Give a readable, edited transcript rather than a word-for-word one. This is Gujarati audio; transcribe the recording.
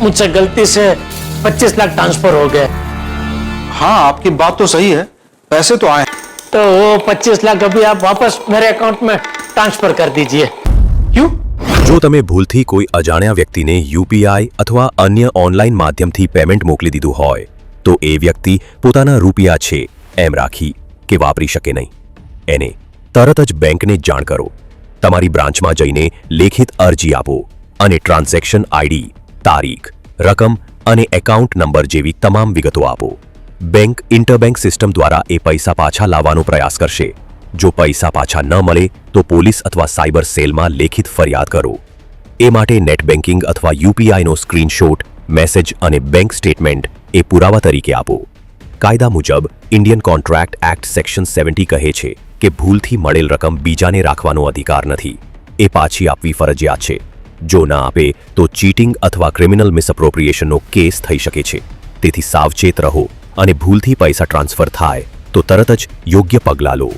मुझसे गलती से 25 लाख ट्रांसफर हो गए। हाँ, आपकी बात तो सही है, पैसे तो आए हैं। तो वो 25 लाख अभी आप वापस मेरे अकाउंट में ट्रांसफर कर दीजिए। क्यों? જો તમે ભૂલથી કોઈ અજાણ્યા વ્યક્તિને યુપીઆઈ અથવા અન્ય ઓનલાઈન માધ્યમથી પેમેન્ટ મોકલી દીધું હોય તો એ વ્યક્તિ પોતાના રૂપિયા છે એમ રાખી કે વાપરી શકે નહીં. એને તરત જ બેંકને જાણ કરો. તમારી બ્રાન્ચમાં જઈને લેખિત અરજી આપો અને ટ્રાન્ઝેક્શન આઈડી, તારીખ, રકમ અને એકાઉન્ટ નંબર જેવી તમામ વિગતો આપો. બેંક ઇન્ટરબેંક સિસ્ટમ દ્વારા એ પૈસા પાછા લાવવાનો પ્રયાસ કરશે. જો પૈસા પાછા ન મળે તો પોલીસ અથવા સાયબર સેલમાં લેખિત ફરિયાદ કરો. એ માટે નેટ બેન્કિંગ અથવા યુપીઆઈનો સ્ક્રીનશોટ, મેસેજ અને બેંક સ્ટેટમેન્ટ એ પુરાવા તરીકે આપો. કાયદા મુજબ ઇન્ડિયન કોન્ટ્રાક્ટ એક્ટ સેક્શન 70 કહે છે કે ભૂલથી મળેલ રકમ બીજાને રાખવાનો અધિકાર નથી. એ પાછી આપવી ફરજિયાત છે. જો ના આપે તો ચીટિંગ અથવા ક્રિમિનલ મિસઅપ્રોપ્રિએશનનો કેસ થઈ શકે છે. તેથી સાવચેત રહો અને ભૂલથી પૈસા ટ્રાન્સફર થાય તો તરત જ યોગ્ય પગલાં લો.